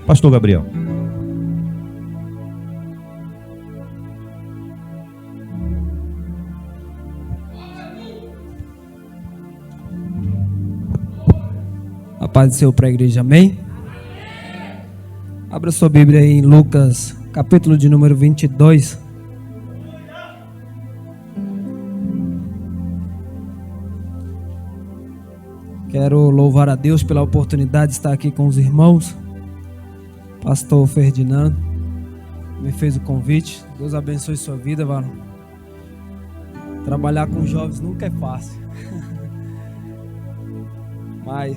Pastor Gabriel. A paz do Senhor para a igreja, amém? Abra sua Bíblia aí em Lucas, capítulo de número 22. Quero louvar a Deus pela oportunidade de estar aqui com os irmãos. Pastor Ferdinando me fez o convite. Deus abençoe sua vida, varão. Trabalhar com jovens nunca é fácil. Mas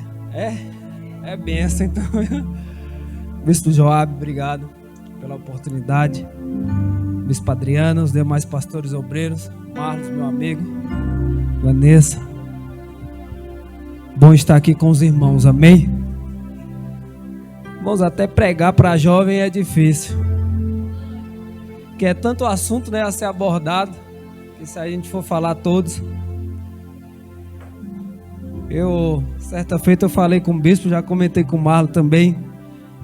é benção, então. Bispo Joab, obrigado pela oportunidade. Bispo Adriano, os demais pastores obreiros, Marlos, meu amigo, Vanessa. Bom estar aqui com os irmãos, amém? Irmãos, até pregar para jovem é difícil. Que é tanto assunto, né, a ser abordado, que se a gente for falar todos. Certa feita eu falei com o bispo, já comentei com o Marlon também.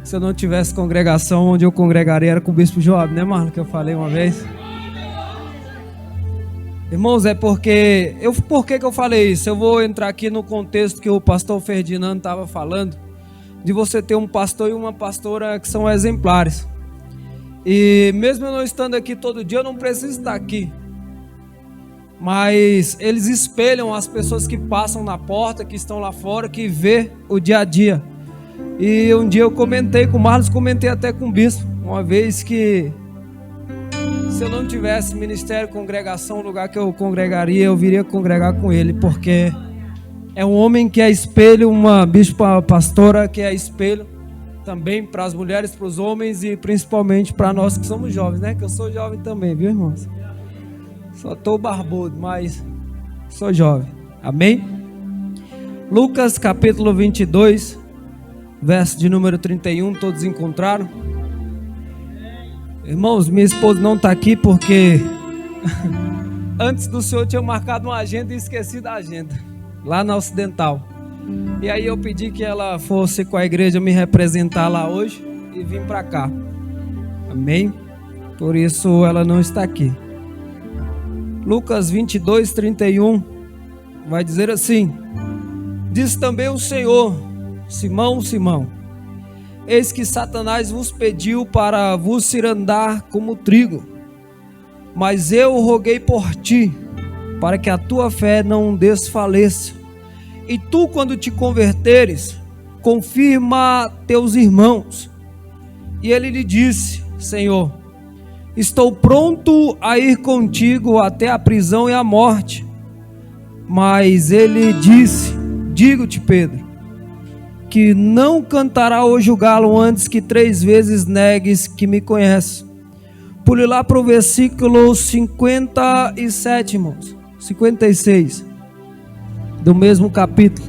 Se eu não tivesse congregação, onde eu congregaria era com o bispo Joab, né, Marlon? Que eu falei uma vez. Irmãos, por que eu falei isso? Eu vou entrar aqui no contexto que o pastor Ferdinando estava falando, de você ter um pastor e uma pastora que são exemplares. E mesmo eu não estando aqui todo dia, eu não preciso estar aqui. Mas eles espelham as pessoas que passam na porta, que estão lá fora, que vê o dia a dia. E um dia eu comentei com o Marlos, comentei até com o bispo, uma vez que se eu não tivesse ministério, congregação, lugar que eu congregaria, eu viria congregar com ele, porque é um homem que é espelho, uma bispa pastora que é espelho também para as mulheres, para os homens e principalmente para nós que somos jovens, né? Que eu sou jovem também, viu, irmãos? Só estou barbudo, mas sou jovem. Amém? Lucas capítulo 22, verso de número 31, todos encontraram? Irmãos, minha esposa não está aqui porque antes do senhor tinha marcado uma agenda e esqueci da agenda, lá na Ocidental. E aí eu pedi que ela fosse com a igreja me representar lá hoje e vim para cá. Amém? Por isso ela não está aqui. Lucas 22, 31 vai dizer assim: diz também o Senhor: Simão, Simão, eis que Satanás vos pediu para vos cirandar como trigo, mas eu roguei por ti, para que a tua fé não desfaleça. E tu, quando te converteres, confirma teus irmãos. E ele lhe disse: Senhor, estou pronto a ir contigo até a prisão e a morte. Mas ele disse: digo-te, Pedro, que não cantará hoje o galo antes que 3 vezes negues que me conheces. Pule lá para o versículo 57, irmãos, 56, do mesmo capítulo.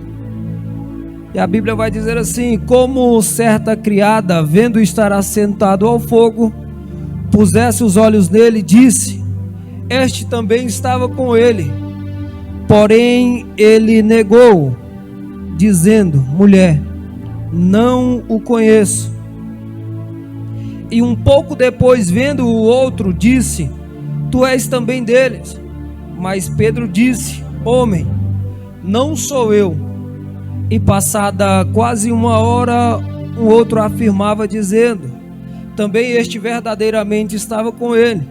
E a Bíblia vai dizer assim: como certa criada, vendo estar assentado ao fogo, pusesse os olhos nele, disse: este também estava com ele. Porém ele negou, dizendo: mulher, não o conheço. E um pouco depois, vendo o outro, disse: tu és também deles. Mas Pedro disse: homem, não sou eu. E passada quase 1 hora, um outro afirmava, dizendo: também este verdadeiramente estava com ele,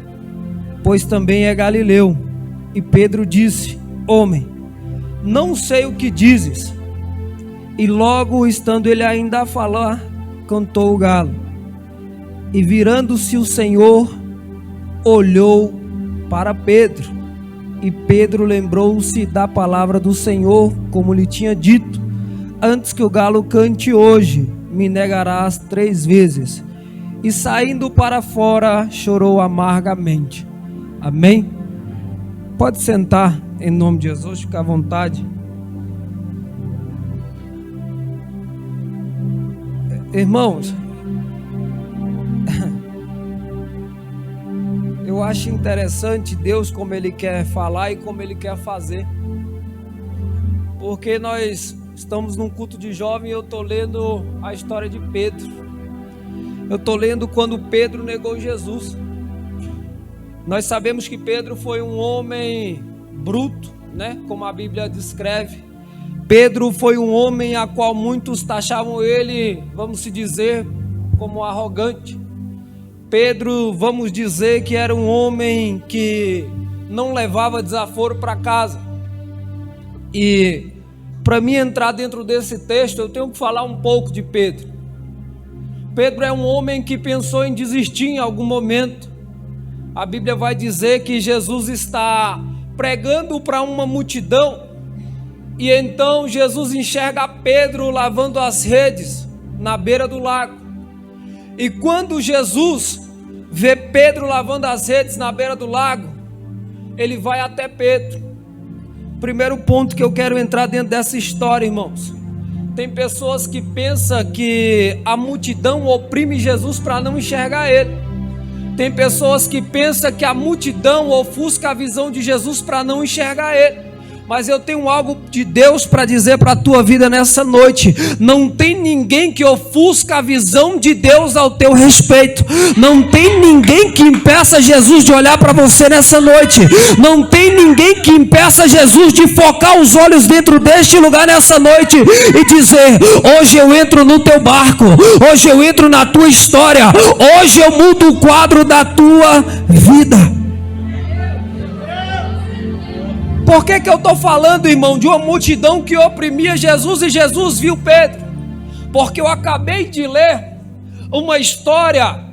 pois também é galileu. E Pedro disse: homem, não sei o que dizes. E logo, estando ele ainda a falar, cantou o galo. E virando-se o Senhor, olhou para Pedro. E Pedro lembrou-se da palavra do Senhor, como lhe tinha dito: antes que o galo cante hoje, me negarás 3 vezes. E saindo para fora, chorou amargamente. Amém? Pode sentar, em nome de Jesus, fica à vontade. Irmãos, eu acho interessante Deus como Ele quer falar e como Ele quer fazer. Porque nós estamos num culto de jovem e eu estou lendo a história de Pedro. Eu estou lendo quando Pedro negou Jesus. Nós sabemos que Pedro foi um homem bruto, né? Como a Bíblia descreve. Pedro foi um homem a qual muitos taxavam ele, vamos se dizer, como arrogante. Pedro, vamos dizer que era um homem que não levava desaforo para casa. E para mim entrar dentro desse texto, eu tenho que falar um pouco de Pedro. Pedro é um homem que pensou em desistir em algum momento. A Bíblia vai dizer que Jesus está pregando para uma multidão, e então Jesus enxerga Pedro lavando as redes na beira do lago. E quando Jesus vê Pedro lavando as redes na beira do lago, ele vai até Pedro. Primeiro ponto que eu quero entrar dentro dessa história, irmãos. Tem pessoas que pensam que a multidão oprime Jesus para não enxergar ele. Tem pessoas que pensam que a multidão ofusca a visão de Jesus para não enxergar ele. Mas eu tenho algo de Deus para dizer para a tua vida nessa noite. Não tem ninguém que ofusca a visão de Deus ao teu respeito. Não tem ninguém que impeça Jesus de olhar para você nessa noite. Não tem ninguém que impeça Jesus de focar os olhos dentro deste lugar nessa noite e dizer: hoje eu entro no teu barco, hoje eu entro na tua história, hoje eu mudo o quadro da tua vida. Por que eu estou falando, irmão, de uma multidão que oprimia Jesus e Jesus viu Pedro? Porque eu acabei de ler uma história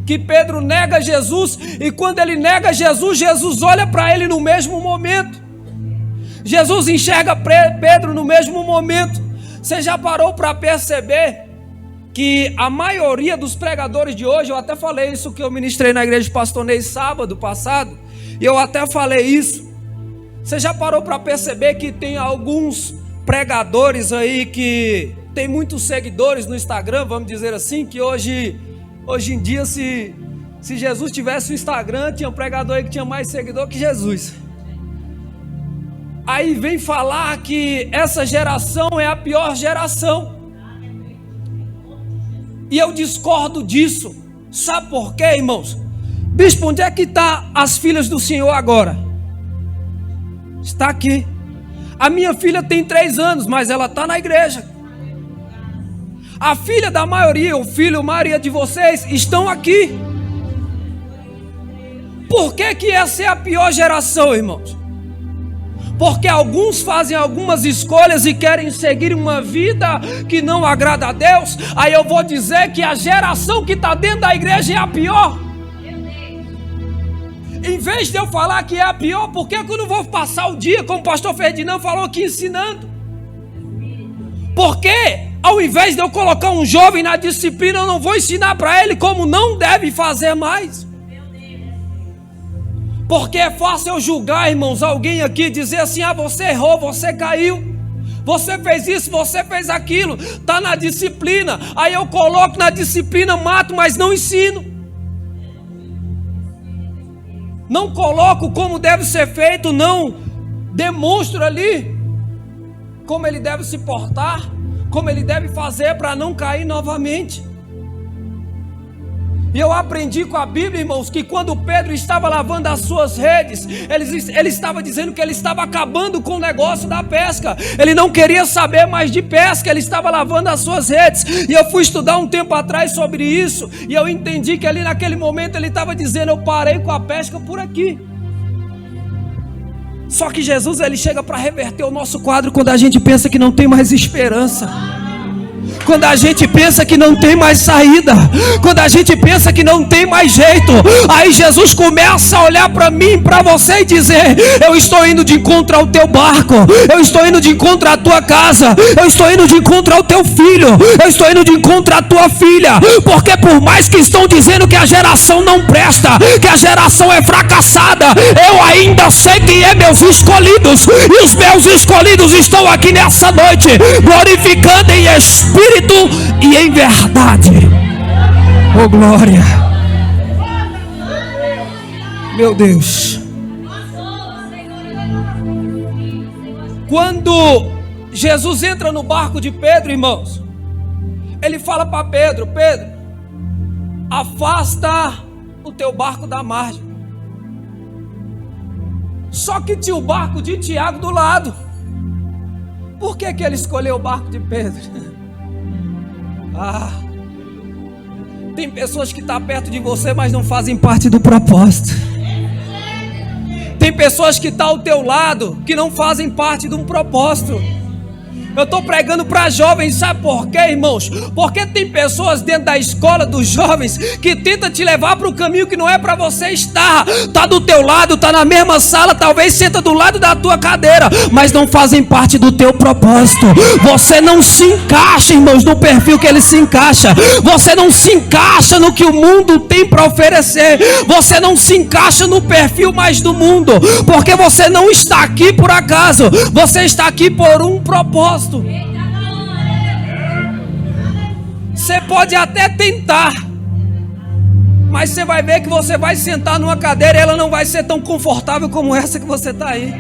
que Pedro nega Jesus, e quando ele nega Jesus, Jesus olha para ele no mesmo momento. Jesus enxerga Pedro no mesmo momento. Você já parou para perceber que a maioria dos pregadores de hoje, eu até falei isso que eu ministrei na igreja de Pastor Ney sábado passado, e eu até falei isso. Você já parou para perceber que tem alguns pregadores aí que tem muitos seguidores no Instagram, vamos dizer assim, que hoje em dia, se Jesus tivesse o Instagram, tinha um pregador aí que tinha mais seguidor que Jesus. Aí vem falar que essa geração é a pior geração. E eu discordo disso. Sabe por quê, irmãos? Bispo, onde é que estão as filhas do Senhor agora? Está aqui. A minha filha tem 3 anos, mas ela está na igreja. A filha da maioria, o filho, a maioria de vocês estão aqui. Por que essa é a pior geração, irmãos? Porque alguns fazem algumas escolhas e querem seguir uma vida que não agrada a Deus. Aí eu vou dizer que a geração que está dentro da igreja é a pior. Em vez de eu falar que é a pior, por que eu não vou passar o dia, como o pastor Ferdinando falou aqui, ensinando? Porque ao invés de eu colocar um jovem na disciplina, eu não vou ensinar para ele como não deve fazer mais. Porque é fácil eu julgar, irmãos, alguém aqui, dizer assim: ah, você errou, você caiu, você fez isso, você fez aquilo, está na disciplina. Aí eu coloco na disciplina, mato, mas não ensino. Não coloco como deve ser feito, não demonstro ali como ele deve se portar, como ele deve fazer para não cair novamente. E eu aprendi com a Bíblia, irmãos, que quando Pedro estava lavando as suas redes, ele estava dizendo que ele estava acabando com o negócio da pesca. Ele não queria saber mais de pesca, ele estava lavando as suas redes. E eu fui estudar um tempo atrás sobre isso, e eu entendi que ali naquele momento ele estava dizendo: eu parei com a pesca por aqui. Só que Jesus, ele chega para reverter o nosso quadro quando a gente pensa que não tem mais esperança. Quando a gente pensa que não tem mais saída, quando a gente pensa que não tem mais jeito, aí Jesus começa a olhar para mim, para você e dizer: eu estou indo de encontro ao teu barco, eu estou indo de encontro à tua casa, eu estou indo de encontro ao teu filho, eu estou indo de encontro à tua filha. Porque por mais que estão dizendo que a geração não presta, que a geração é fracassada, eu ainda sei quem é meus escolhidos, e os meus escolhidos estão aqui nessa noite, glorificando em espírito e em verdade. Oh glória, meu Deus. Quando Jesus entra no barco de Pedro, irmãos, ele fala para Pedro: Pedro, afasta o teu barco da margem. Só que tinha o barco de Tiago do lado. Por que ele escolheu o barco de Pedro? Tem pessoas que estão perto de você, mas não fazem parte do propósito. Tem pessoas que estão ao teu lado, que não fazem parte de um propósito. Eu estou pregando para jovens, sabe por quê, irmãos? Porque tem pessoas dentro da escola dos jovens que tentam te levar para o caminho que não é para você estar. Está do teu lado, está na mesma sala, talvez senta do lado da tua cadeira, mas não fazem parte do teu propósito. Você não se encaixa, irmãos, no perfil que ele se encaixa. Você não se encaixa no que o mundo tem para oferecer. Você não se encaixa no perfil mais do mundo, porque você não está aqui por acaso. Você está aqui por um propósito. Você pode até tentar, mas você vai ver que você vai sentar numa cadeira e ela não vai ser tão confortável como essa que você está aí,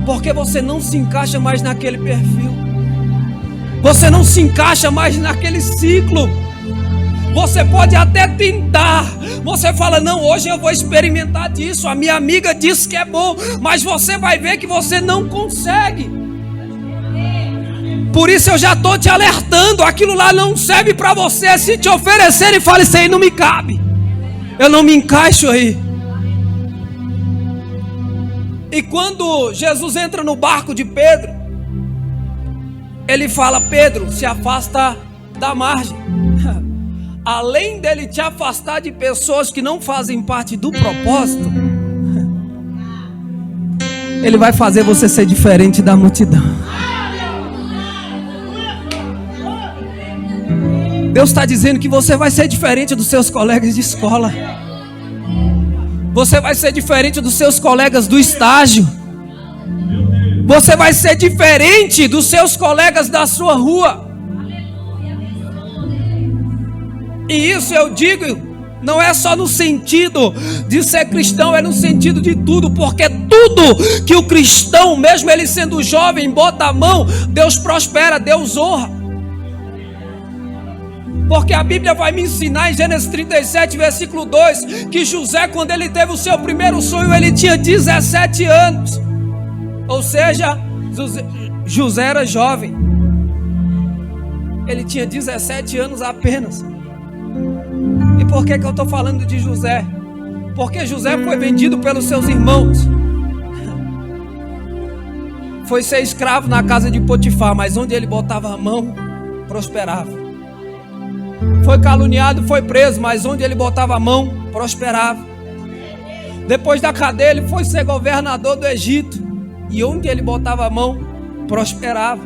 porque você não se encaixa mais naquele perfil. Você não se encaixa mais naquele ciclo. Você pode até tentar. Você fala, não, hoje eu vou experimentar disso, a minha amiga disse que é bom, mas você vai ver que você não consegue. Por isso eu já estou te alertando, aquilo lá não serve para você. Se te oferecer e fale, isso aí não me cabe, eu não me encaixo aí. E quando Jesus entra no barco de Pedro, ele fala, Pedro, se afasta da margem. Além dele te afastar de pessoas que não fazem parte do propósito, ele vai fazer você ser diferente da multidão. Deus está dizendo que você vai ser diferente dos seus colegas de escola. Você vai ser diferente dos seus colegas do estágio. Você vai ser diferente dos seus colegas da sua rua. E isso eu digo, não é só no sentido de ser cristão, é no sentido de tudo. Porque tudo que o cristão, mesmo ele sendo jovem, bota a mão, Deus prospera, Deus honra. Porque a Bíblia vai me ensinar em Gênesis 37, versículo 2, que José, quando ele teve o seu primeiro sonho, ele tinha 17 anos. Ou seja, José era jovem. Ele tinha 17 anos apenas. E por que eu estou falando de José? Porque José foi vendido pelos seus irmãos. Foi ser escravo na casa de Potifar, mas onde ele botava a mão, prosperava. Foi caluniado, foi preso, mas onde ele botava a mão, prosperava. Depois da cadeia, ele foi ser governador do Egito, e onde ele botava a mão, prosperava.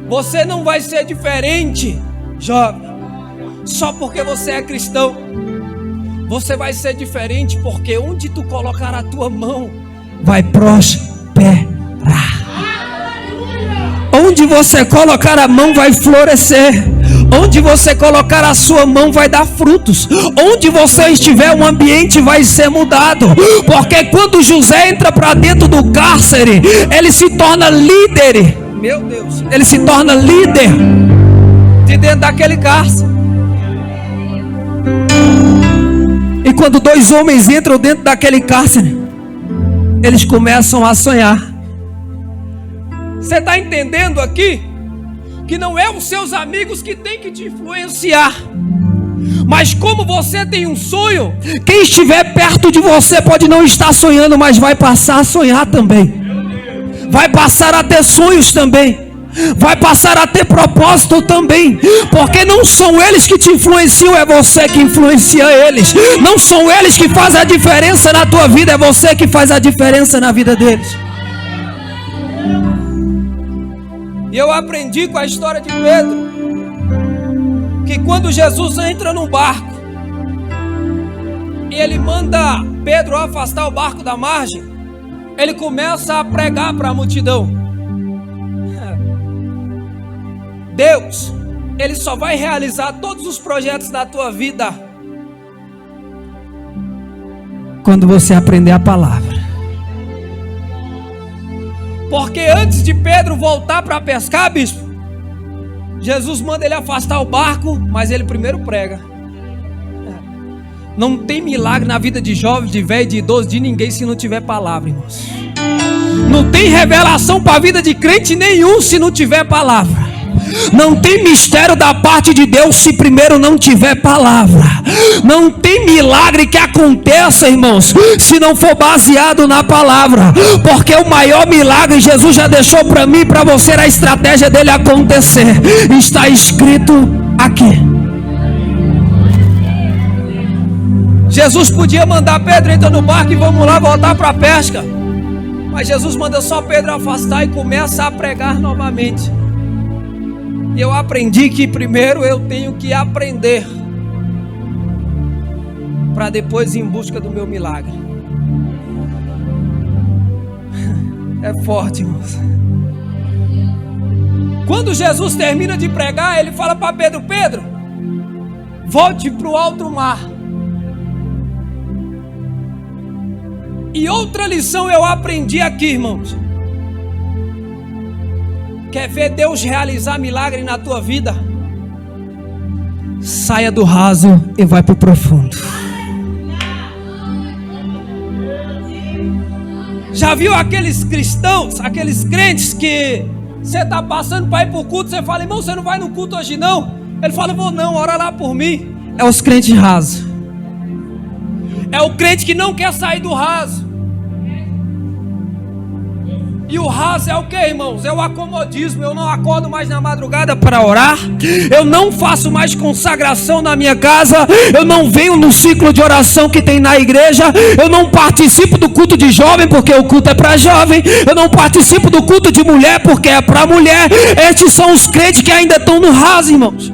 Você não vai ser diferente, jovem, só porque você é cristão. Você vai ser diferente porque onde tu colocar a tua mão, vai prosperar. Onde você colocar a mão, vai florescer. Onde você colocar a sua mão, vai dar frutos. Onde você estiver, o ambiente vai ser mudado. Porque quando José entra para dentro do cárcere, ele se torna líder. Meu Deus, ele se torna líder de dentro daquele cárcere. E quando dois homens entram dentro daquele cárcere, eles começam a sonhar. Você está entendendo aqui? Que não é os seus amigos que tem que te influenciar, mas como você tem um sonho, quem estiver perto de você pode não estar sonhando, mas vai passar a sonhar também. Vai passar a ter sonhos também. Vai passar a ter propósito também. Porque não são eles que te influenciam, é você que influencia eles. Não são eles que fazem a diferença na tua vida, é você que faz a diferença na vida deles. E eu aprendi com a história de Pedro, que quando Jesus entra no barco e ele manda Pedro afastar o barco da margem, ele começa a pregar para a multidão. Deus, Ele só vai realizar todos os projetos da tua vida quando você aprender a palavra. Porque antes de Pedro voltar para pescar, bispo, Jesus manda ele afastar o barco, mas ele primeiro prega. Não tem milagre na vida de jovem, de velho, de idoso, de ninguém se não tiver palavra, irmãos. Não tem revelação para a vida de crente nenhum se não tiver palavra. Não tem mistério da parte de Deus se primeiro não tiver palavra. Não tem milagre que aconteça, irmãos, se não for baseado na palavra. Porque o maior milagre Jesus já deixou para mim e para você a estratégia dele acontecer. Está escrito aqui. Jesus podia mandar Pedro entrar no barco e vamos lá voltar para a pesca. Mas Jesus manda só Pedro afastar e começa a pregar novamente. E eu aprendi que primeiro eu tenho que aprender, para depois ir em busca do meu milagre. É forte, irmãos. Quando Jesus termina de pregar, ele fala para Pedro: Pedro, volte para o alto mar. E outra lição eu aprendi aqui, irmãos. Quer ver Deus realizar milagre na tua vida? Saia do raso e vai para o profundo. Já viu aqueles cristãos, aqueles crentes que você está passando para ir para o culto, você fala: irmão, você não vai no culto hoje não? Ele fala: vou não, ora lá por mim. É os crentes rasos. É o crente que não quer sair do raso. E o raso é o que, irmãos? É o acomodismo. Eu não acordo mais na madrugada para orar. Eu não faço mais consagração na minha casa. Eu não venho no ciclo de oração que tem na igreja. Eu não participo do culto de jovem porque o culto é para jovem. Eu não participo do culto de mulher porque é para mulher. Estes são os crentes que ainda estão no raso, irmãos.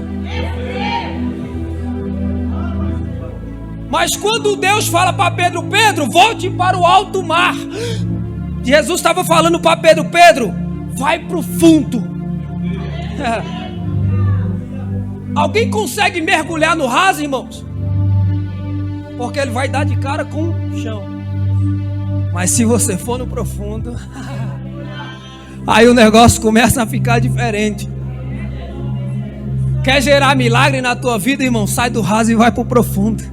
Mas quando Deus fala para Pedro: Pedro, volte para o alto mar. Jesus estava falando para Pedro: Pedro, vai para o fundo. Alguém consegue mergulhar no raso, irmãos? Porque ele vai dar de cara com o chão. Mas se você for no profundo, aí o negócio começa a ficar diferente. Quer gerar milagre na tua vida, irmão? Sai do raso e vai para o profundo.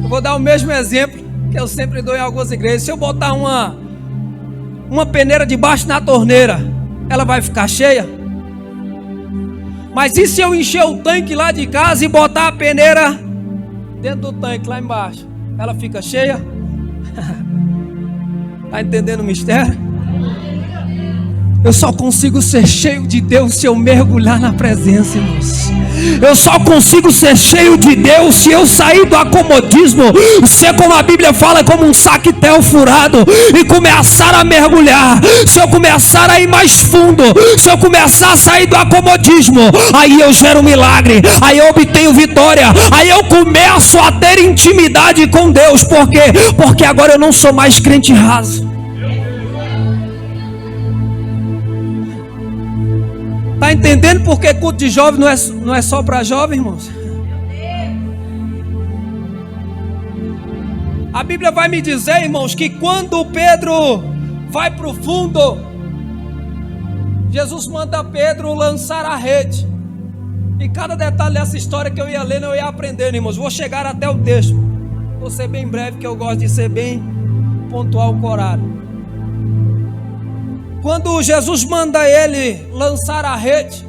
Eu vou dar o mesmo exemplo que eu sempre dou em algumas igrejas. Se eu botar uma peneira debaixo da torneira, ela vai ficar cheia? Mas e se eu encher o tanque lá de casa e botar a peneira dentro do tanque lá embaixo? Ela fica cheia? Está entendendo o mistério? Eu só consigo ser cheio de Deus se eu mergulhar na presença, irmãos. Eu só consigo ser cheio de Deus se eu sair do acomodismo, ser, como a Bíblia fala, como um saquetel furado, e começar a mergulhar. Se eu começar a ir mais fundo, se eu começar a sair do acomodismo, aí eu gero milagre, aí eu obtenho vitória, aí eu começo a ter intimidade com Deus. Por quê? Porque agora eu não sou mais crente raso. Está entendendo por que culto de jovem não é só para jovem, irmãos? A Bíblia vai me dizer, irmãos, que quando Pedro vai para o fundo, Jesus manda Pedro lançar a rede. E cada detalhe dessa história que eu ia lendo, eu ia aprendendo, irmãos. Vou chegar até o texto. Vou ser bem breve, que eu gosto de ser bem pontual com o horário. Quando Jesus manda ele lançar a rede,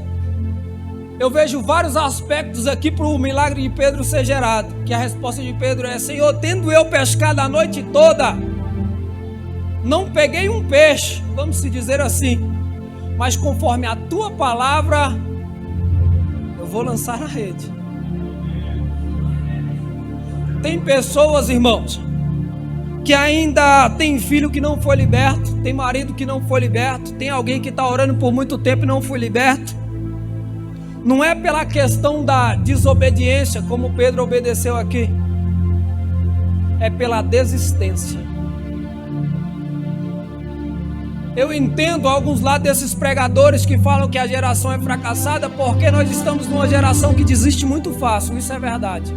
eu vejo vários aspectos aqui para o milagre de Pedro ser gerado. Que a resposta de Pedro é: Senhor, tendo eu pescado a noite toda, não peguei um peixe, vamos se dizer assim, mas conforme a tua palavra, eu vou lançar a rede. Tem pessoas, irmãos, que ainda tem filho que não foi liberto, tem marido que não foi liberto, tem alguém que está orando por muito tempo e não foi liberto. Não é pela questão da desobediência, como Pedro obedeceu aqui, é pela desistência. Eu entendo alguns lá desses pregadores que falam que a geração é fracassada, porque nós estamos numa geração que desiste muito fácil, isso é verdade.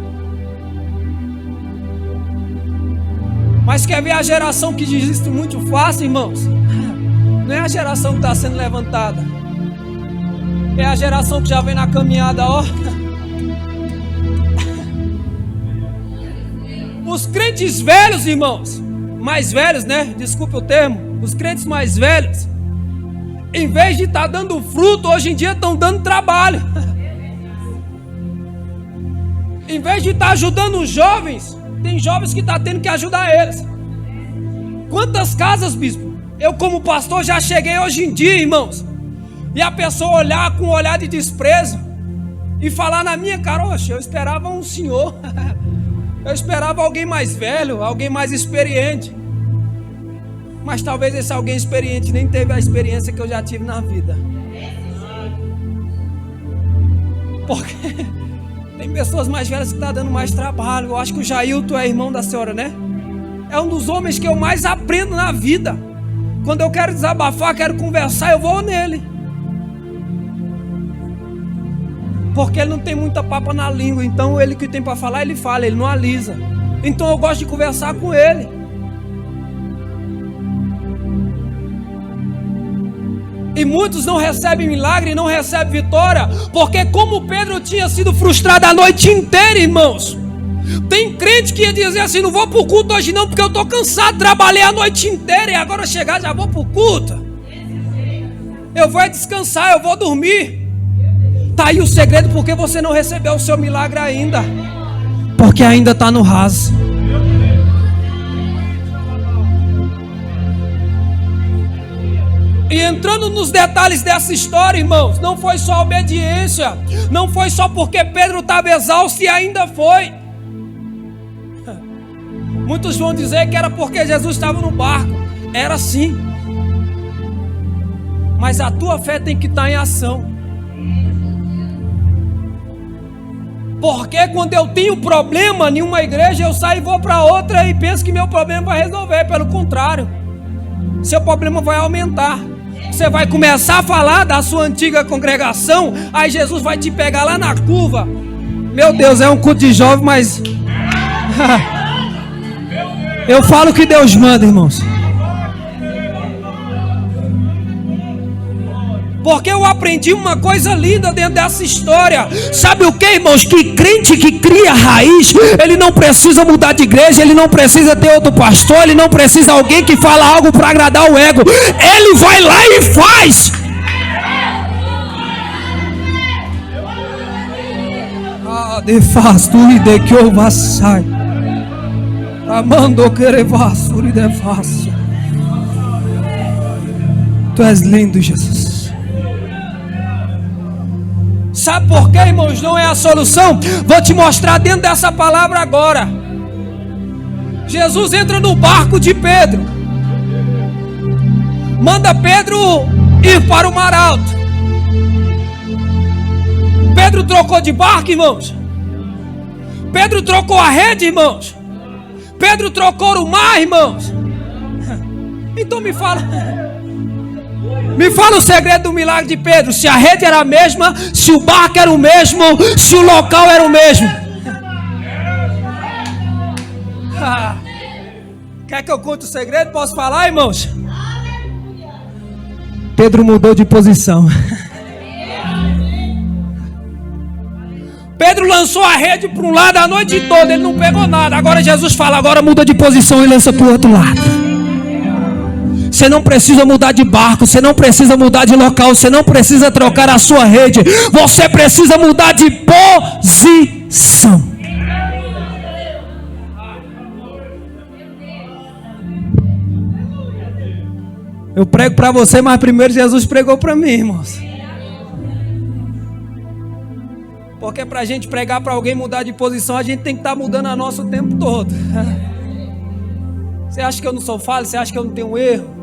Mas quer ver a geração que desiste muito fácil, irmãos? Não é a geração que está sendo levantada, é a geração que já vem na caminhada, ó. Os crentes velhos, irmãos, mais velhos, né? Desculpe o termo. Os crentes mais velhos, em vez de estar dando fruto, hoje em dia estão dando trabalho. Em vez de estar ajudando os jovens, tem jovens que estão tendo que ajudar eles. Quantas casas, bispo, eu como pastor já cheguei hoje em dia, irmãos, e a pessoa olhar com um olhar de desprezo e falar na minha cara: oxe, eu esperava um senhor, eu esperava alguém mais velho, alguém mais experiente. Mas talvez esse alguém experiente nem teve a experiência que eu já tive na vida. Porque tem pessoas mais velhas que estão dando mais trabalho. Eu acho que o Jailton é irmão da senhora, né? É um dos homens que eu mais aprendo na vida. Quando eu quero desabafar, quero conversar, eu vou nele. Porque ele não tem muita papa na língua. Então ele que tem para falar, ele fala, ele não alisa. Então eu gosto de conversar com ele. E muitos não recebem milagre, não recebem vitória, porque como Pedro tinha sido frustrado a noite inteira, irmãos. Tem crente que ia dizer assim: não vou para o culto hoje não, porque eu estou cansado, trabalhei a noite inteira e agora chegar já vou para o culto. Eu vou descansar, eu vou dormir. Está aí o segredo, porque você não recebeu o seu milagre ainda. Porque ainda está no raso. E entrando nos detalhes dessa história, irmãos, não foi só obediência, não foi só porque Pedro estava exausto, e ainda foi. Muitos vão dizer que era porque Jesus estava no barco. Era sim. Mas a tua fé tem que estar em ação. Porque quando eu tenho problema em uma igreja, eu saio e vou para outra e penso que meu problema vai resolver. Pelo contrário, seu problema vai aumentar. Você vai começar a falar da sua antiga congregação, aí Jesus vai te pegar lá na curva. Meu Deus, é um culto de jovem, mas eu falo o que Deus manda, irmãos. Porque eu aprendi uma coisa linda dentro dessa história. Sabe o que, irmãos? Que crente que cria raiz, ele não precisa mudar de igreja, ele não precisa ter outro pastor, ele não precisa alguém que fala algo para agradar o ego. Ele vai lá e faz. De faz tu de que eu vassai. Amando querer vassuri de fácil. Tu és lindo, Jesus. Sabe por quê, irmãos? Não é a solução. Vou te mostrar dentro dessa palavra agora. Jesus entra no barco de Pedro, manda Pedro ir para o mar alto. Pedro trocou de barco, irmãos. Pedro trocou a rede, irmãos. Pedro trocou o mar, irmãos. Então me fala o segredo do milagre de Pedro. Se a rede era a mesma, se o barco era o mesmo, se o local era o mesmo. Quer que eu conte o segredo? Posso falar, irmãos? Pedro mudou de posição. Pedro lançou a rede para um lado a noite toda, ele não pegou nada. Agora Jesus fala: agora muda de posição e lança para o outro lado. Você não precisa mudar de barco, você não precisa mudar de local, você não precisa trocar a sua rede, você precisa mudar de posição. Eu prego para você, mas primeiro Jesus pregou para mim, irmãos. Porque para a gente pregar para alguém mudar de posição, a gente tem que estar mudando a nossa o tempo todo. Você acha que eu não sou falho? Você acha que eu não tenho erro?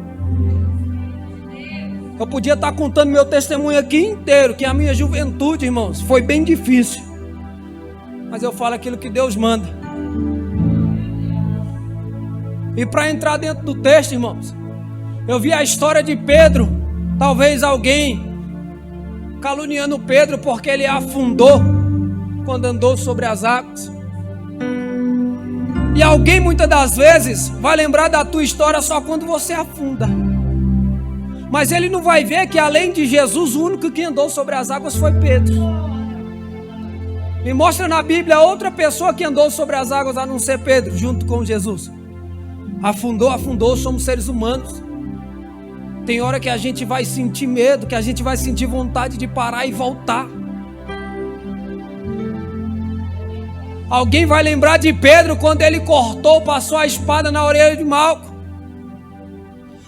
Eu podia estar contando meu testemunho aqui inteiro, que a minha juventude, irmãos, foi bem difícil. Mas eu falo aquilo que Deus manda. E para entrar dentro do texto, irmãos, eu vi a história de Pedro. Talvez alguém caluniando Pedro porque ele afundou quando andou sobre as águas. E alguém muitas das vezes vai lembrar da tua história só quando você afunda. Mas ele não vai ver que além de Jesus, o único que andou sobre as águas foi Pedro. Me mostra na Bíblia outra pessoa que andou sobre as águas a não ser Pedro, junto com Jesus. Afundou, somos seres humanos. Tem hora que a gente vai sentir medo, que a gente vai sentir vontade de parar e voltar. Alguém vai lembrar de Pedro quando ele passou a espada na orelha de Malco.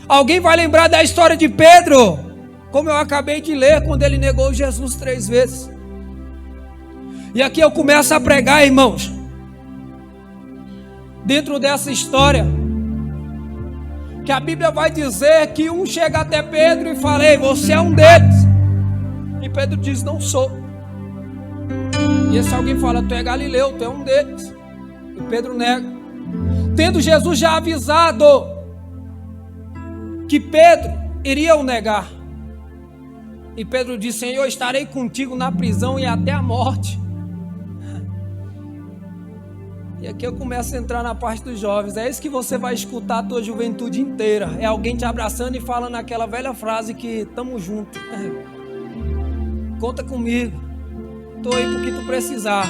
Alguém vai lembrar da história de Pedro, como eu acabei de ler, quando ele negou Jesus 3 vezes. E aqui eu começo a pregar, irmãos, dentro dessa história, que a Bíblia vai dizer que um chega até Pedro e fala: ei, você é um deles. E Pedro diz: não sou. E esse alguém fala: tu é Galileu, tu é um deles. E Pedro nega, tendo Jesus já avisado que Pedro iria o negar. E Pedro disse: Senhor, eu estarei contigo na prisão e até a morte. E aqui eu começo a entrar na parte dos jovens. É isso que você vai escutar a tua juventude inteira. É alguém te abraçando e falando aquela velha frase que tamo junto. Conta comigo. Tô aí porque tu precisar.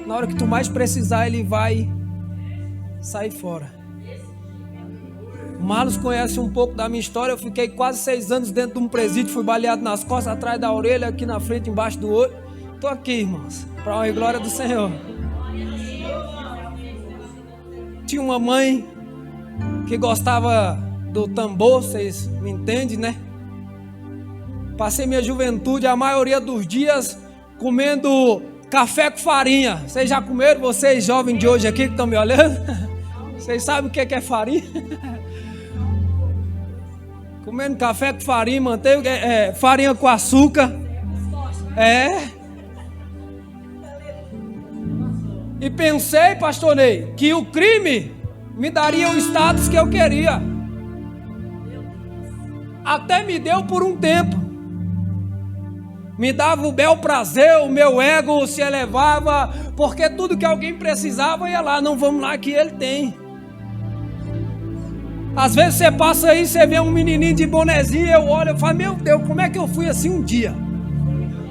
Na hora que tu mais precisar, ele vai sair fora. O Marlos conhece um pouco da minha história. Eu fiquei quase 6 anos dentro de um presídio. Fui baleado nas costas, atrás da orelha, aqui na frente, embaixo do olho. Tô aqui, irmãos, para a honra e glória do Senhor. Tinha uma mãe que gostava do tambor, vocês me entendem, né? Passei minha juventude, a maioria dos dias, comendo café com farinha. Vocês já comeram? Vocês jovens de hoje aqui que estão me olhando? Vocês sabem o que é farinha? Comendo café com farinha, manteiga, farinha com açúcar. E pensei, pastor Ney, que o crime me daria o status que eu queria. Até me deu por um tempo. Me dava o bel prazer, o meu ego se elevava, porque tudo que alguém precisava ia lá. Não, vamos lá que ele tem. Às vezes você passa aí, você vê um menininho de bonezinho, eu olho e falo: meu Deus, como é que eu fui assim um dia?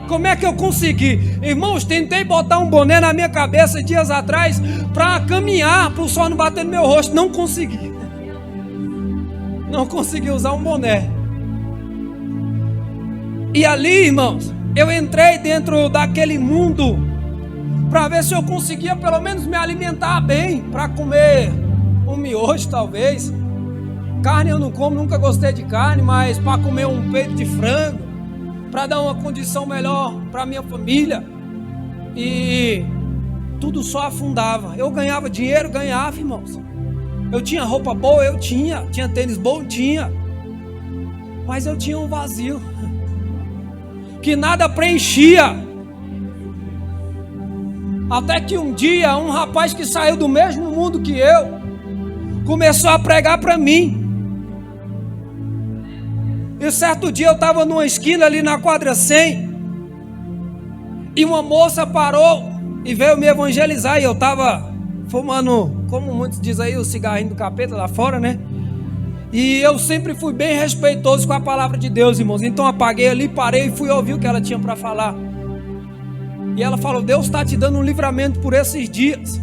Como é que eu consegui? Irmãos, tentei botar um boné na minha cabeça dias atrás para caminhar, para o sol não bater no meu rosto. Não consegui. Não consegui usar um boné. E ali, irmãos, eu entrei dentro daquele mundo para ver se eu conseguia pelo menos me alimentar bem, para comer um miojo talvez. Carne eu não como, nunca gostei de carne, mas para comer um peito de frango, para dar uma condição melhor para minha família. E tudo só afundava. Eu ganhava dinheiro, ganhava, irmãos. Eu tinha roupa boa, eu tinha tênis bom, tinha. Mas eu tinha um vazio que nada preenchia. Até que um dia, um rapaz que saiu do mesmo mundo que eu começou a pregar para mim. E certo dia eu estava numa esquina ali na quadra 100 e uma moça parou e veio me evangelizar. E eu estava fumando, como muitos dizem aí, o cigarrinho do capeta lá fora, né? E eu sempre fui bem respeitoso com a palavra de Deus, irmãos. Então apaguei ali, parei e fui ouvir o que ela tinha para falar. E ela falou: Deus está te dando um livramento por esses dias.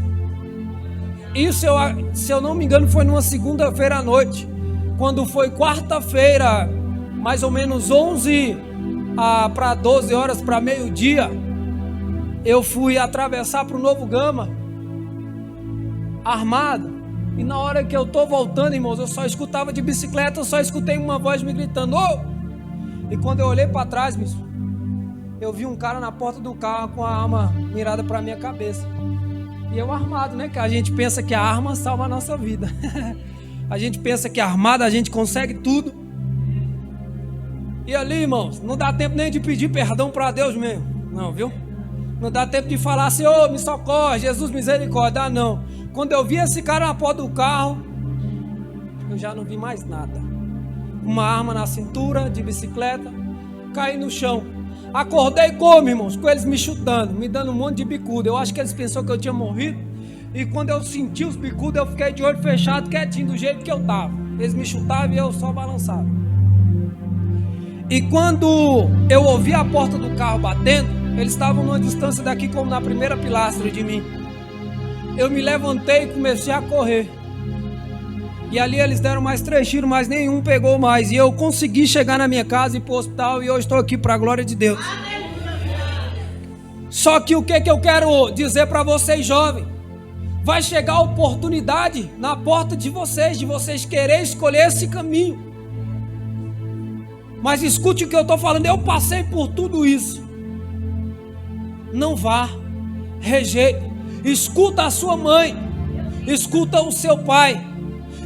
Isso, se eu não me engano, foi numa segunda-feira à noite. Quando foi quarta-feira, mais ou menos 11 para 12 horas, para meio-dia, eu fui atravessar para o Novo Gama, armado. E na hora que eu estou voltando, irmãos, eu só escutava de bicicleta, eu só escutei uma voz me gritando: ô! E quando eu olhei para trás, eu vi um cara na porta do carro com a arma mirada para minha cabeça. E eu armado, né? Que a gente pensa que a arma salva a nossa vida. A gente pensa que armado a gente consegue tudo. E ali, irmãos, não dá tempo nem de pedir perdão para Deus mesmo. Não, viu? Não dá tempo de falar: Senhor, me socorre, Jesus, misericórdia. Ah, não. Quando eu vi esse cara na porta do carro, eu já não vi mais nada. Uma arma na cintura, de bicicleta, caí no chão. Acordei como, irmãos? Com eles me chutando, me dando um monte de bicuda. Eu acho que eles pensaram que eu tinha morrido. E quando eu senti os bicudos, eu fiquei de olho fechado, quietinho, do jeito que eu estava. Eles me chutavam e eu só balançava. E quando eu ouvi a porta do carro batendo, Eles estavam numa distância daqui como na primeira pilastra de mim. Eu me levantei e comecei a correr. E ali eles deram mais 3 tiros, mas nenhum pegou mais. E eu consegui chegar na minha casa e ir para o hospital. E eu estou aqui para a glória de Deus. Só que o que eu quero dizer para vocês, jovens? Vai chegar a oportunidade na porta de vocês querer escolher esse caminho. Mas escute o que eu estou falando. Eu passei por tudo isso. Não vá, rejeite. Escuta a sua mãe, escuta o seu pai,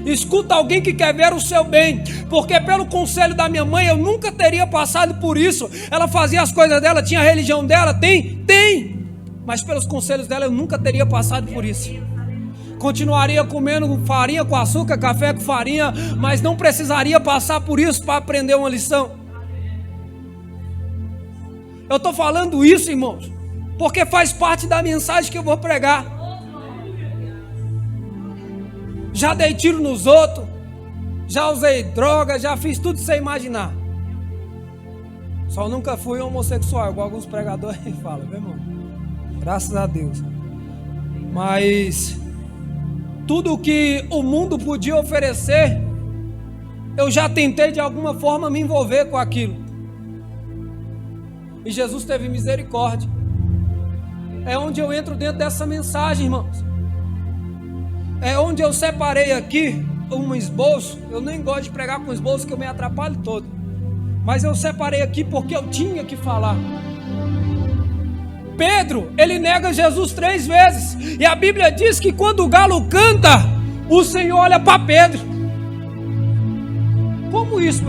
escuta alguém que quer ver o seu bem, porque pelo conselho da minha mãe eu nunca teria passado por isso. Ela fazia as coisas dela, tinha a religião dela, tem, mas pelos conselhos dela eu nunca teria passado por isso. Continuaria comendo farinha com açúcar, café com farinha, mas não precisaria passar por isso para aprender uma lição. Eu estou falando isso, irmãos, porque faz parte da mensagem que eu vou pregar. Já dei tiro nos outros, já usei droga, já fiz tudo sem imaginar. Só nunca fui homossexual, igual alguns pregadores falam, meu irmão. Graças a Deus. Mas tudo que o mundo podia oferecer, eu já tentei de alguma forma me envolver com aquilo. E Jesus teve misericórdia. É onde eu entro dentro dessa mensagem, irmãos. É onde eu separei aqui um esboço. Eu nem gosto de pregar com esboço, que eu me atrapalho todo. Mas eu separei aqui porque eu tinha que falar. Pedro, ele nega Jesus 3 vezes. E a Bíblia diz que quando o galo canta, o Senhor olha para Pedro. Como isso?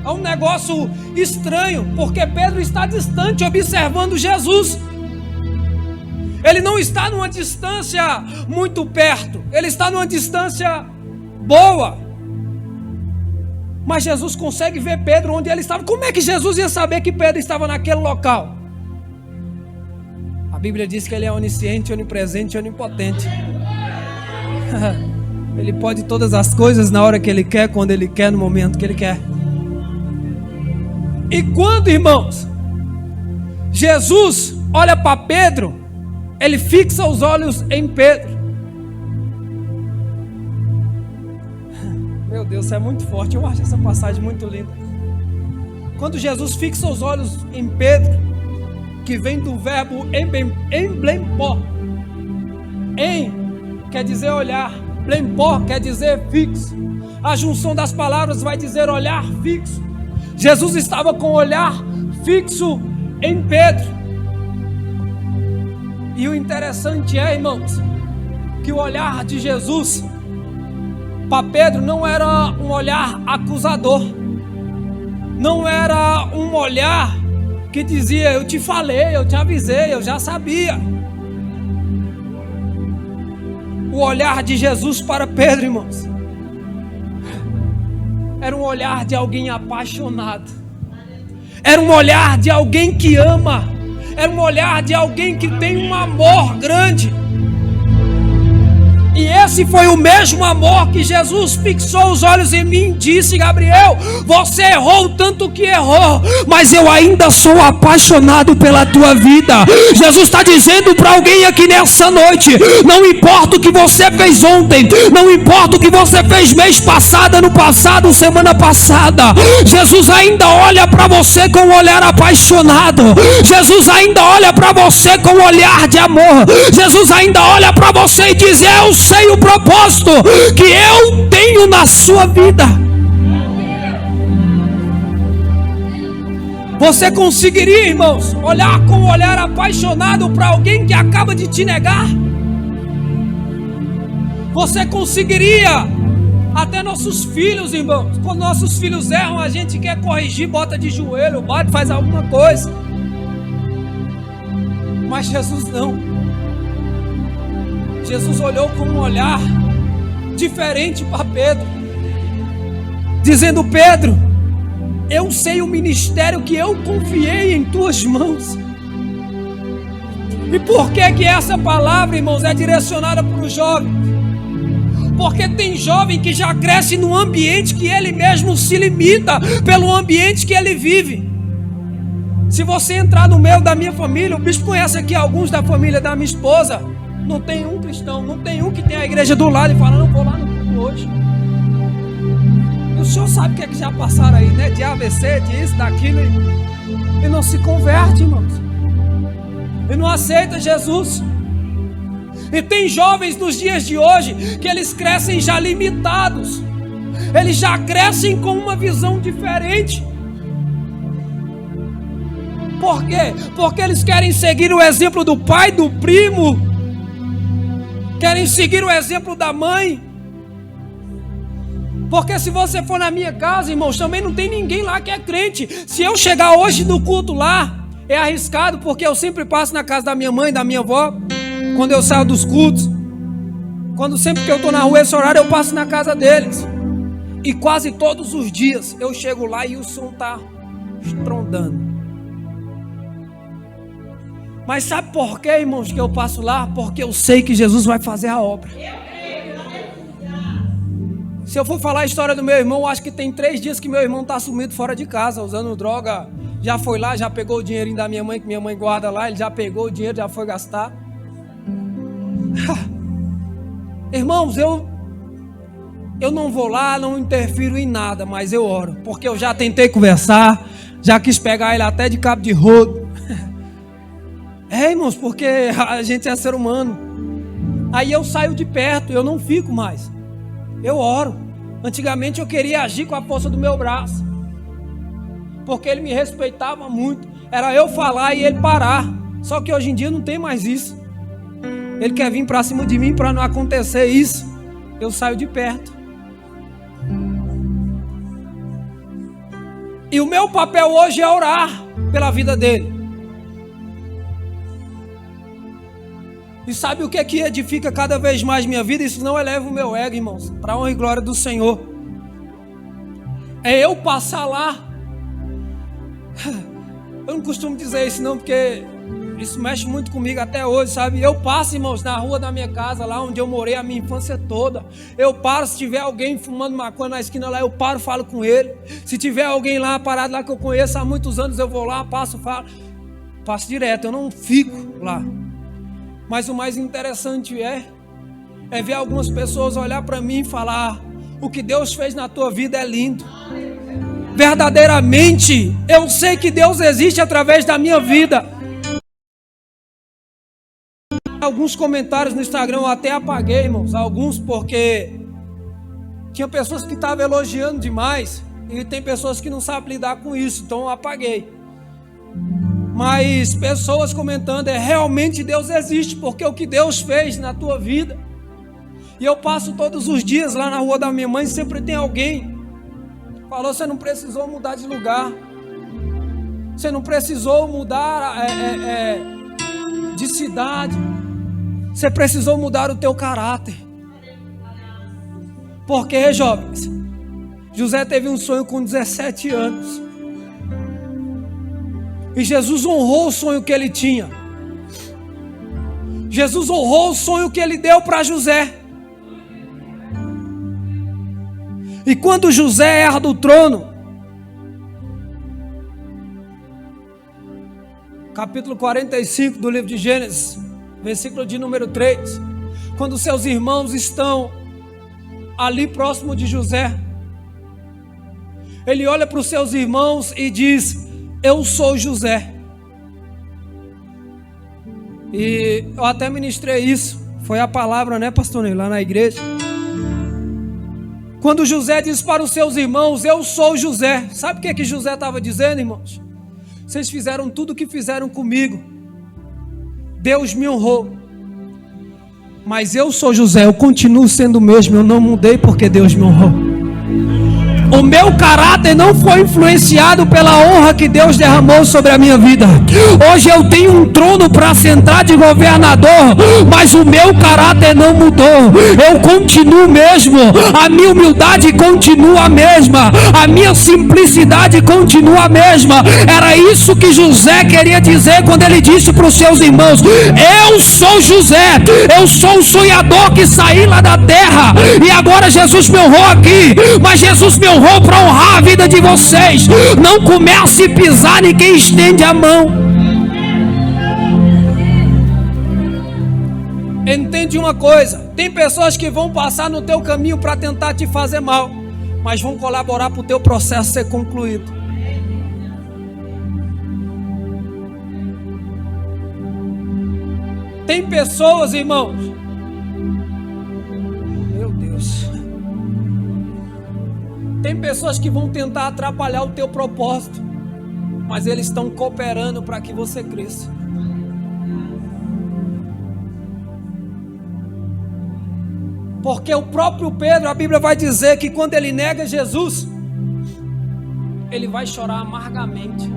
É um negócio estranho, porque Pedro está distante, observando Jesus. Ele não está numa distância muito perto, ele está numa distância boa. Mas Jesus consegue ver Pedro onde ele estava. Como é que Jesus ia saber que Pedro estava naquele local? A Bíblia diz que ele é onisciente, onipresente e onipotente. Ele pode todas as coisas na hora que ele quer, quando ele quer, no momento que ele quer. E quando, irmãos, Jesus olha para Pedro, ele fixa os olhos em Pedro. Meu Deus, isso é muito forte. Eu acho essa passagem muito linda. Quando Jesus fixa os olhos em Pedro, que vem do verbo emblempó. Em quer dizer olhar, blempó quer dizer fixo. A junção das palavras vai dizer olhar fixo. Jesus estava com o olhar fixo em Pedro. E o interessante é, irmãos, que o olhar de Jesus para Pedro não era um olhar acusador, não era um olhar que dizia: eu te falei, eu te avisei, eu já sabia. O olhar de Jesus para Pedro, irmãos, era um olhar de alguém apaixonado, era um olhar de alguém que ama, era um olhar de alguém que tem um amor grande. E esse foi o mesmo amor que Jesus fixou os olhos em mim e disse: Gabriel, você errou tanto que errou, mas eu ainda sou apaixonado pela tua vida. Jesus está dizendo para alguém aqui nessa noite: não importa o que você fez ontem, não importa o que você fez mês passado, ano passado, semana passada, Jesus ainda olha para você com um olhar apaixonado. Jesus ainda olha para você com um olhar de amor. Jesus ainda olha para você e diz: eu sei o propósito que eu tenho na sua vida. Você conseguiria, irmãos, olhar com um olhar apaixonado para alguém que acaba de te negar? Você conseguiria? Até nossos filhos, irmãos, quando nossos filhos erram, a gente quer corrigir, bota de joelho, bate, faz alguma coisa. Mas Jesus não. Jesus olhou com um olhar diferente para Pedro, dizendo: Pedro, eu sei o ministério que eu confiei em tuas mãos. E por que essa palavra, irmãos, é direcionada para os jovens? Porque tem jovem que já cresce num ambiente que ele mesmo se limita pelo ambiente que ele vive. Se você entrar no meio da minha família, o bispo conhece aqui alguns da família da minha esposa, não tem um cristão, não tem um que tem a igreja do lado e fala, não vou lá no culto hoje. E o senhor sabe o que é que já passaram aí, né? De AVC, de isso, daquilo, e não se converte, irmãos. E não aceita Jesus. E tem jovens nos dias de hoje que eles crescem já limitados. Eles já crescem com uma visão diferente. Por quê? Porque eles querem seguir o exemplo do pai, do primo. Querem seguir o exemplo da mãe. Porque se você for na minha casa, irmãos, também não tem ninguém lá que é crente. Se eu chegar hoje no culto lá, é arriscado, porque eu sempre passo na casa da minha mãe, da minha avó, quando eu saio dos cultos. Sempre que eu estou na rua esse horário, eu passo na casa deles. E quase todos os dias eu chego lá e o som está estrondando. Mas sabe por quê, irmãos, que eu passo lá? Porque eu sei que Jesus vai fazer a obra. Se eu for falar a história do meu irmão, acho que tem 3 dias que meu irmão está sumido fora de casa, usando droga. Já foi lá, já pegou o dinheirinho da minha mãe, que minha mãe guarda lá. Ele já pegou o dinheiro, já foi gastar. Irmãos, eu não vou lá, não interfiro em nada, mas eu oro. Porque eu já tentei conversar, já quis pegar ele até de cabo de rodo. Irmãos, porque a gente é ser humano. Aí eu saio de perto, eu não fico mais. Eu oro. Antigamente eu queria agir com a força do meu braço, porque ele me respeitava muito. Era eu falar e ele parar. Só que hoje em dia não tem mais isso. Ele quer vir para cima de mim, para não acontecer isso. Eu saio de perto. E o meu papel hoje é orar pela vida dele. E sabe o que é que edifica cada vez mais minha vida? Isso não eleva o meu ego, irmãos, para a honra e glória do Senhor. É eu passar lá. Eu não costumo dizer isso não, porque isso mexe muito comigo até hoje, sabe? Eu passo, irmãos, na rua da minha casa, lá onde eu morei a minha infância toda. Eu paro, se tiver alguém fumando maconha na esquina lá, eu paro, falo com ele. Se tiver alguém lá parado lá que eu conheço há muitos anos, eu vou lá, passo, falo. Passo direto, eu não fico lá. Mas o mais interessante é ver algumas pessoas olhar para mim e falar: o que Deus fez na tua vida é lindo. Verdadeiramente, eu sei que Deus existe através da minha vida. Alguns comentários no Instagram eu até apaguei, irmãos. Alguns porque tinha pessoas que estavam elogiando demais. E tem pessoas que não sabem lidar com isso, então eu apaguei. Mas pessoas comentando, realmente Deus existe, porque o que Deus fez na tua vida. E eu passo todos os dias lá na rua da minha mãe, sempre tem alguém. Falou, você não precisou mudar de lugar. Você não precisou mudar de cidade. Você precisou mudar o teu caráter. Porque, jovens, José teve um sonho com 17 anos. E Jesus honrou o sonho que ele tinha. Jesus honrou o sonho que ele deu para José. E quando José herda o trono, capítulo 45 do livro de Gênesis, versículo de número 3, quando seus irmãos estão ali próximo de José, ele olha para os seus irmãos e diz: eu sou José. E eu até ministrei isso, foi a palavra, né, pastor Ney, lá na igreja. Quando José diz para os seus irmãos: eu sou José. Sabe o que José estava dizendo, irmãos? Vocês fizeram tudo o que fizeram comigo, Deus me honrou, mas eu sou José, eu continuo sendo o mesmo, eu não mudei porque Deus me honrou. O meu caráter não foi influenciado pela honra que Deus derramou sobre a minha vida. Hoje eu tenho um trono para sentar de governador, mas o meu caráter não mudou. Eu continuo mesmo. A minha humildade continua a mesma. A minha simplicidade continua a mesma. Era isso que José queria dizer quando ele disse para os seus irmãos: eu sou José. Eu sou o sonhador que saí lá da terra. E agora Jesus me honrou aqui. Mas Jesus me honrou eu vou para honrar a vida de vocês. Não comece a pisar em quem estende a mão. Entende uma coisa: tem pessoas que vão passar no teu caminho para tentar te fazer mal, mas vão colaborar para o teu processo ser concluído. Tem pessoas, irmãos, meu Deus, tem pessoas que vão tentar atrapalhar o teu propósito, mas eles estão cooperando para que você cresça. Porque o próprio Pedro, a Bíblia vai dizer que quando ele nega Jesus, ele vai chorar amargamente.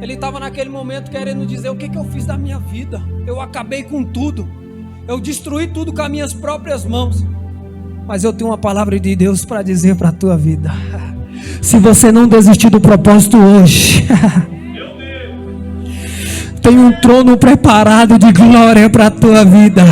Ele estava naquele momento querendo dizer: o que eu fiz da minha vida? Eu acabei com tudo, eu destruí tudo com as minhas próprias mãos. Mas eu tenho uma palavra de Deus para dizer para a tua vida: se você não desistir do propósito hoje, tem um trono preparado de glória para a tua vida.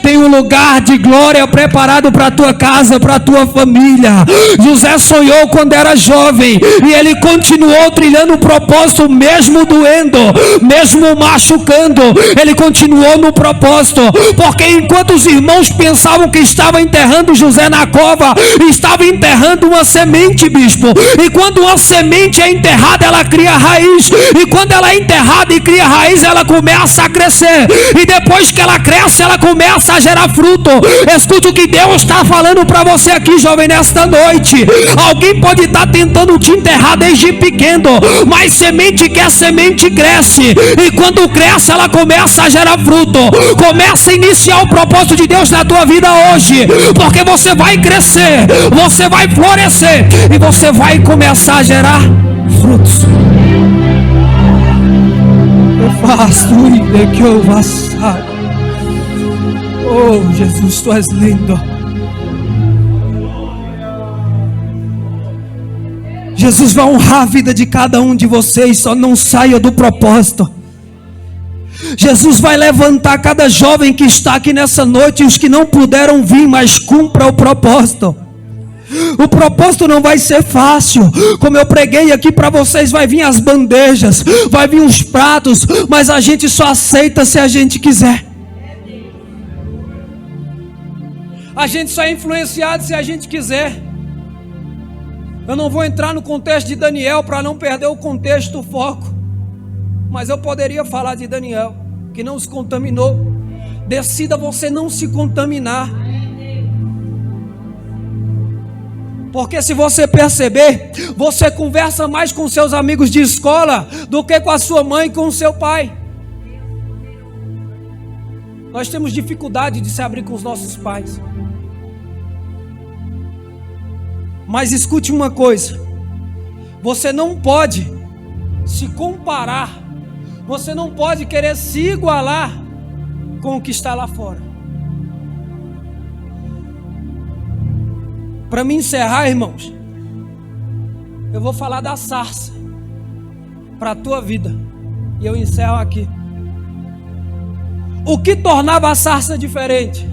Tem um lugar de glória preparado para a tua casa, para a tua família. José sonhou quando era jovem e ele continuou trilhando o propósito, mesmo doendo, mesmo machucando. Ele continuou no propósito, porque enquanto os irmãos pensavam que estava enterrando José na cova, estava enterrando uma semente, bispo. E quando uma semente é enterrada, ela cria raiz. E quando ela é enterrada e cria raiz, ela começa a crescer, e depois que ela cresce, ela começa a gerar fruto. Escute o que Deus está falando para você aqui, jovem, nesta noite. Alguém pode estar tentando te enterrar desde pequeno, mas semente que a semente cresce, e quando cresce, ela começa a gerar fruto. Começa a iniciar o propósito de Deus na tua vida hoje, porque você vai crescer, você vai florescer, e você vai começar a gerar frutos. Que eu vassalo. Oh Jesus, tu és lindo. Jesus vai honrar a vida de cada um de vocês. Só não saia do propósito. Jesus vai levantar cada jovem que está aqui nessa noite, e os que não puderam vir, mas cumpra o propósito. O propósito não vai ser fácil. Como eu preguei aqui para vocês, vai vir as bandejas, vai vir os pratos, mas a gente só aceita se a gente quiser. A gente só é influenciado se a gente quiser. Eu não vou entrar no contexto de Daniel para não perder o contexto, o foco, mas eu poderia falar de Daniel, que não se contaminou. Decida você não se contaminar. Porque se você perceber, você conversa mais com seus amigos de escola do que com a sua mãe e com o seu pai. Nós temos dificuldade de se abrir com os nossos pais. Mas escute uma coisa: você não pode se comparar, você não pode querer se igualar com o que está lá fora. Para me encerrar, irmãos, eu vou falar da sarça para a tua vida, e eu encerro aqui. O que tornava a sarça diferente?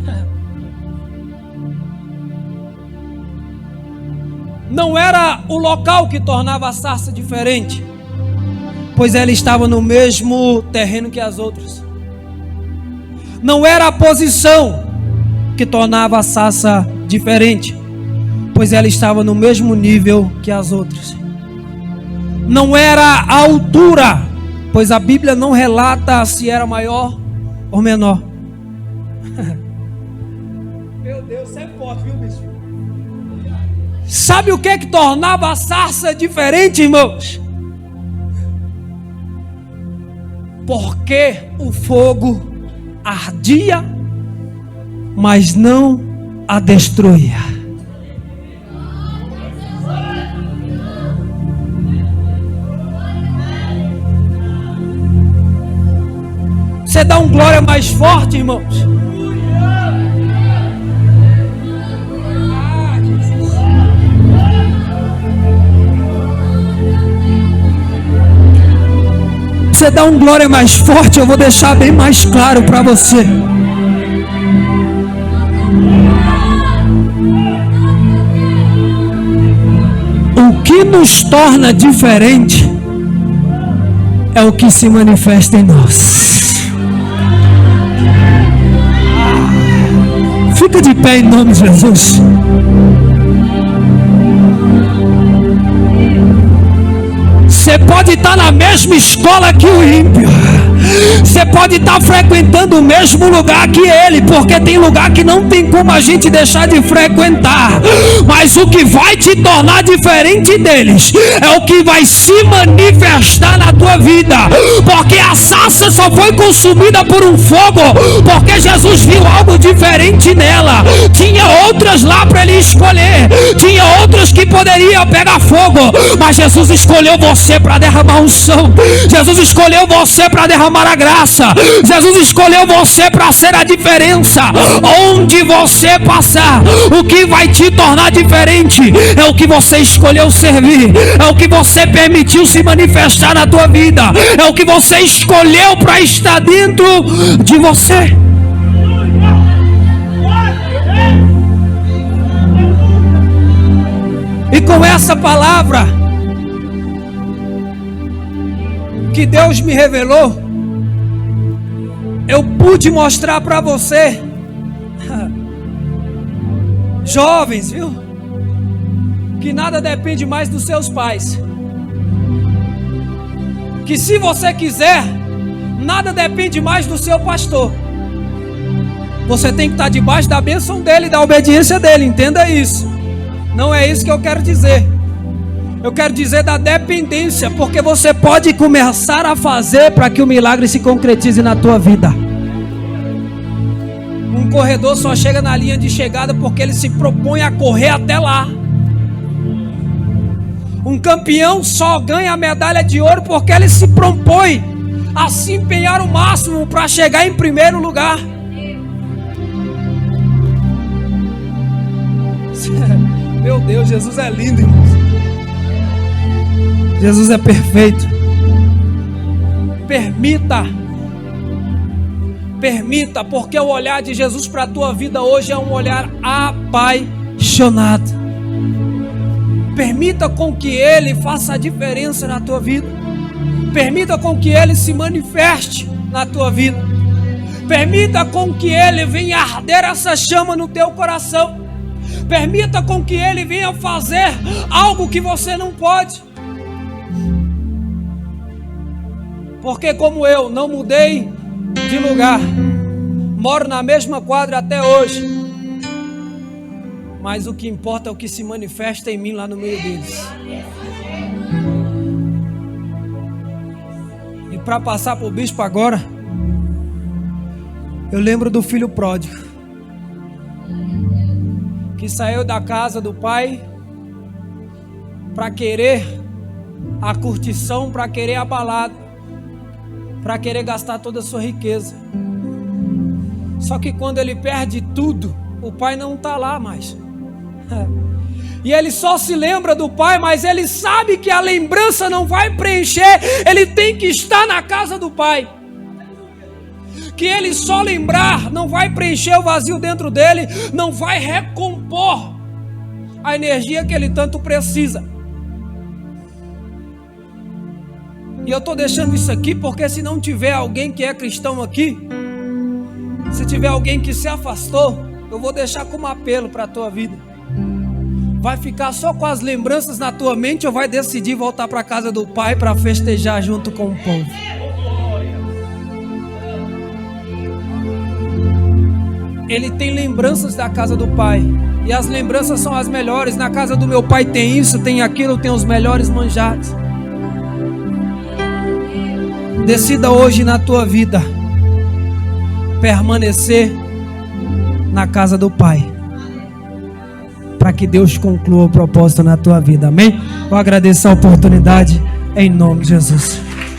Não era o local que tornava a sarça diferente, pois ela estava no mesmo terreno que as outras. Não era a posição que tornava a sarça diferente, pois ela estava no mesmo nível que as outras. Não era a altura, pois a Bíblia não relata se era maior ou menor. Meu Deus, você é forte, viu, bicho? Sabe o que tornava a sarça diferente, irmãos? Porque o fogo ardia, mas não a destruía. Você dá um glória mais forte, irmãos? Você dá um glória mais forte, eu vou deixar bem mais claro para você. que nos torna diferente é o que se manifesta em nós. Fica de pé em nome de Jesus. Você pode estar na mesma escola que o ímpio. Você pode estar frequentando o mesmo lugar que ele, porque tem lugar que não tem como a gente deixar de frequentar. Mas o que vai te tornar diferente deles é o que vai se manifestar na tua vida. Porque a sarça só foi consumida por um fogo porque Jesus viu algo diferente nela. Tinha outras lá para ele escolher, tinha outras que poderiam pegar fogo, mas Jesus escolheu você para derramar unção. Jesus escolheu você para derramar a graça. Jesus escolheu você para ser a diferença. Onde você passar, o que vai te tornar diferente é o que você escolheu servir, é o que você permitiu se manifestar na tua vida, é o que você escolheu para estar dentro de você. E com essa palavra que Deus me revelou, eu pude mostrar para você, jovens, viu, que nada depende mais dos seus pais. Que se você quiser, nada depende mais do seu pastor. Você tem que estar debaixo da bênção dele, da obediência dele, entenda isso. Não é isso que eu quero dizer. Eu quero dizer da dependência, porque você pode começar a fazer para que o milagre se concretize na tua vida. Um corredor só chega na linha de chegada porque ele se propõe a correr até lá. Um campeão só ganha a medalha de ouro porque ele se propõe a se empenhar o máximo para chegar em primeiro lugar. Meu Deus, Jesus é lindo, irmãos. Jesus é perfeito. Permita, porque o olhar de Jesus para a tua vida hoje é um olhar apaixonado. Permita com que Ele faça a diferença na tua vida. Permita com que Ele se manifeste na tua vida. Permita com que Ele venha arder essa chama no teu coração. Permita com que Ele venha fazer algo que você não pode. Porque como eu não mudei de lugar, moro na mesma quadra até hoje, mas o que importa é o que se manifesta em mim lá no meio deles. E para passar para o bispo agora, eu lembro do filho pródigo, que saiu da casa do pai para querer a curtição, para querer a balada, para querer gastar toda a sua riqueza. Só que quando ele perde tudo, o pai não está lá mais. E ele só se lembra do pai, mas ele sabe que a lembrança não vai preencher. Ele tem que estar na casa do pai. Que ele só lembrar não vai preencher o vazio dentro dele, não vai recompor a energia que ele tanto precisa. E eu estou deixando isso aqui porque se não tiver alguém que é cristão aqui, se tiver alguém que se afastou, eu vou deixar como apelo para a tua vida. Vai ficar só com as lembranças na tua mente ou vai decidir voltar para a casa do pai para festejar junto com o povo? Ele tem lembranças da casa do pai, e as lembranças são as melhores. Na casa do meu pai tem isso, tem aquilo, tem os melhores manjares. Decida hoje na tua vida permanecer na casa do pai, para que Deus conclua o propósito na tua vida, amém? Eu agradeço a oportunidade, em nome de Jesus.